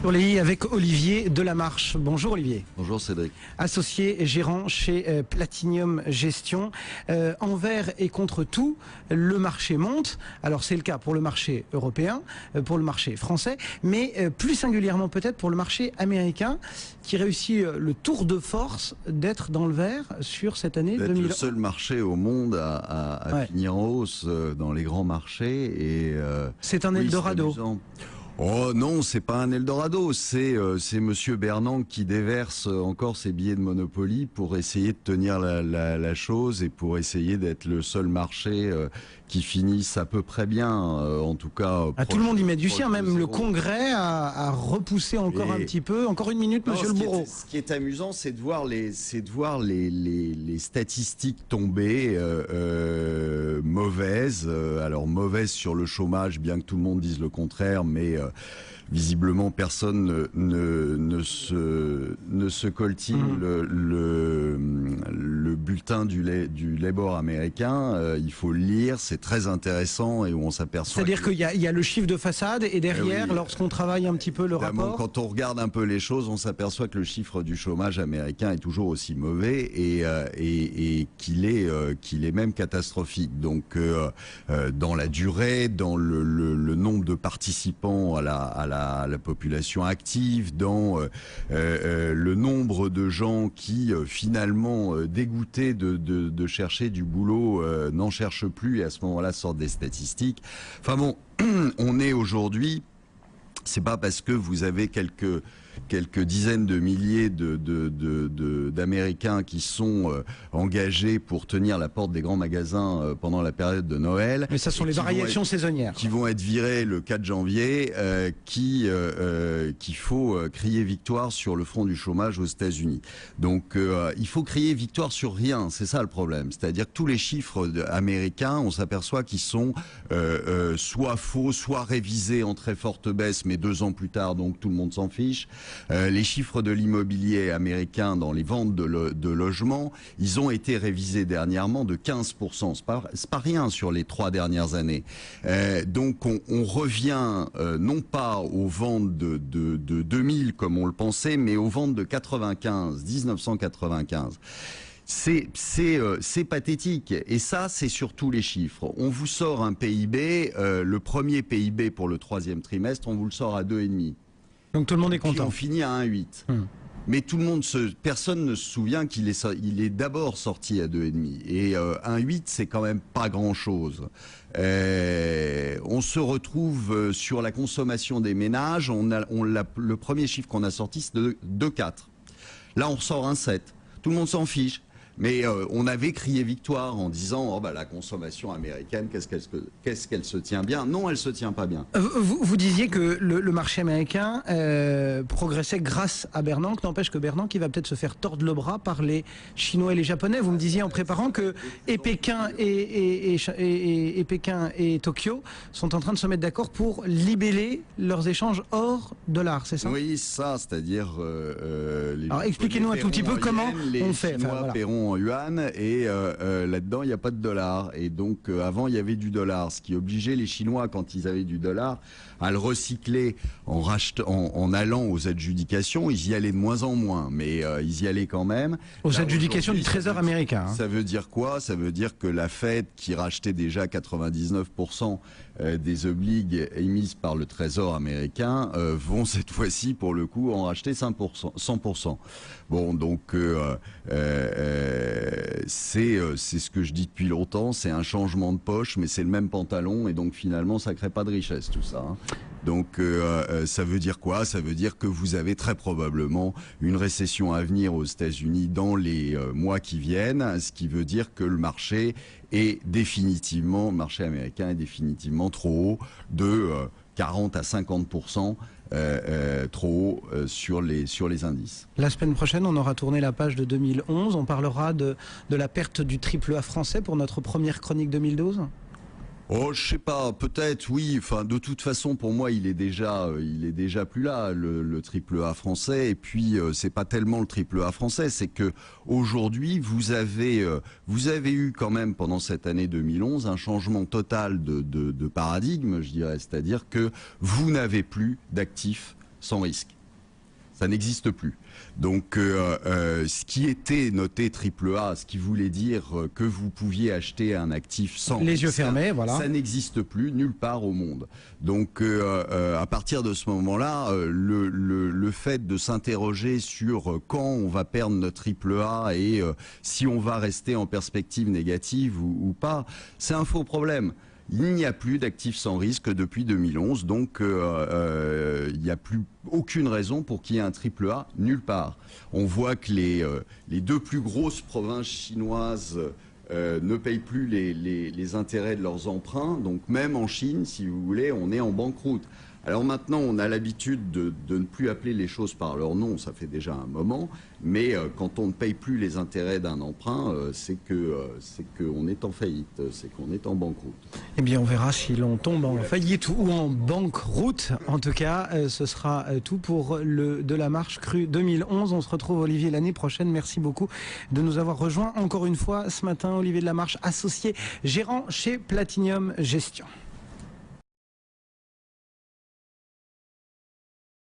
Sur les i avec Olivier Delamarche. Bonjour Olivier. Bonjour Cédric. Associé et gérant chez Platinium Gestion. Envers et contre tout, le marché monte. Alors c'est le cas pour le marché européen, pour le marché français, mais plus singulièrement peut-être pour le marché américain qui réussit le tour de force d'être dans le vert sur cette année 2000. D'être le seul marché au monde à finir en hausse dans les grands marchés. Et c'est un Eldorado. Oh non, c'est pas un Eldorado, c'est Monsieur Bernanke qui déverse encore ses billets de Monopoly pour essayer de tenir la chose et pour essayer d'être le seul marché qui finisse à peu près bien, en tout cas. Tout le monde y met du sien, même le Congrès a repoussé encore un petit peu. Encore une minute, Monsieur le Bourreau. Ce qui est amusant, c'est de voir les statistiques tomber mauvaises. Alors mauvaises sur le chômage, bien que tout le monde dise le contraire, mais visiblement personne ne se coltine le bulletin du Labour américain. Il faut le lire, c'est très intéressant et où on s'aperçoit. C'est-à-dire qu'il y a le chiffre de façade et derrière, lorsqu'on travaille un petit peu le rapport. Quand on regarde un peu les choses, on s'aperçoit que le chiffre du chômage américain est toujours aussi mauvais et qu'il est même catastrophique. Donc dans la durée, dans le nombre de participants à la population active, dans le nombre de gens qui finalement dégoûtés de chercher du boulot n'en cherchent plus et à ce moment-là sortent des statistiques. Enfin bon, on est aujourd'hui, c'est pas parce que vous avez quelques dizaines de milliers d'Américains qui sont engagés pour tenir la porte des grands magasins pendant la période de Noël. Mais ça sont les variations saisonnières. Qui vont être virés le 4 janvier, qu'il faut crier victoire sur le front du chômage aux États-Unis. Donc il faut crier victoire sur rien, c'est ça le problème. C'est-à-dire que tous les chiffres américains, on s'aperçoit qu'ils sont soit faux, soit révisés en très forte baisse, mais 2 ans plus tard, donc tout le monde s'en fiche. Les chiffres de l'immobilier américain dans les ventes de logements, ils ont été révisés dernièrement de 15%. C'est pas rien sur les 3 dernières années. Donc on revient non pas aux ventes de 2000 comme on le pensait, mais aux ventes de 1995. C'est pathétique. Et ça, c'est sur tous les chiffres. On vous sort un PIB, le premier PIB pour le 3e trimestre, on vous le sort à 2,5. Donc tout le monde est content. Puis on finit à 1,8. Mais personne ne se souvient qu'il est d'abord sorti à 2,5. Et 1,8, c'est quand même pas grand-chose. On se retrouve sur la consommation des ménages. Le premier chiffre qu'on a sorti, c'est de 2,4. Là, on ressort 1,7. Tout le monde s'en fiche. Mais on avait crié victoire en disant la consommation américaine, qu'est-ce qu'elle se tient bien. Non, elle se tient pas bien. Vous disiez que le marché américain progressait grâce à Bernanke. N'empêche que Bernanke, il va peut-être se faire tordre le bras par les Chinois et les Japonais. Vous me disiez en préparant que Pékin et Tokyo sont en train de se mettre d'accord pour libeller leurs échanges hors dollar, c'est ça? Oui, ça, c'est-à-dire. Alors expliquez-nous un tout petit peu comment on fait. Les Chinois paieront en yuan et là-dedans il n'y a pas de dollar et donc avant il y avait du dollar, ce qui obligeait les Chinois quand ils avaient du dollar à le recycler en allant aux adjudications. Ils y allaient de moins en moins, mais ils y allaient quand même. Aux adjudications du Trésor américain. Ça veut dire quoi? Ça veut dire que la Fed, qui rachetait déjà 99% des obligues émises par le Trésor américain, vont cette fois-ci pour le coup en racheter 100%. Bon, donc c'est ce que je dis depuis longtemps, c'est un changement de poche, mais c'est le même pantalon et donc finalement ça crée pas de richesse tout ça. Donc ça veut dire quoi? Ça veut dire que vous avez très probablement une récession à venir aux États-Unis dans les mois qui viennent, ce qui veut dire que le marché américain est définitivement trop haut, de 40 à 50%. Trop haut sur les indices. La semaine prochaine, on aura tourné la page de 2011. On parlera de la perte du AAA français pour notre première chronique 2012. Oh, je sais pas, peut-être, oui. Enfin, de toute façon, pour moi, il est déjà plus là, le triple A français. Et puis, c'est pas tellement le triple A français, c'est que aujourd'hui, vous avez eu quand même pendant cette année 2011 un changement total de paradigme, je dirais. C'est-à-dire que vous n'avez plus d'actifs sans risque. Ça n'existe plus. Donc, ce qui était noté AAA, ce qui voulait dire que vous pouviez acheter un actif sans les risque, yeux fermés, voilà. Ça n'existe plus nulle part au monde. Donc, à partir de ce moment-là, le fait de s'interroger sur quand on va perdre notre AAA et si on va rester en perspective négative ou pas, c'est un faux problème. Il n'y a plus d'actifs sans risque depuis 2011, donc il n'y a plus aucune raison pour qu'il y ait un AAA nulle part. On voit que les deux plus grosses provinces chinoises ne payent plus les intérêts de leurs emprunts, donc même en Chine, si vous voulez, on est en banqueroute. Alors maintenant, on a l'habitude de ne plus appeler les choses par leur nom, ça fait déjà un moment, mais quand on ne paye plus les intérêts d'un emprunt, c'est qu'on est en faillite, c'est qu'on est en banqueroute. Eh bien, on verra si l'on tombe en faillite ou en banqueroute. En tout cas, ce sera tout pour le De la Marche Crue 2011. On se retrouve, Olivier, l'année prochaine. Merci beaucoup de nous avoir rejoints encore une fois ce matin. Olivier de la Marche, associé gérant chez Platinium Gestion.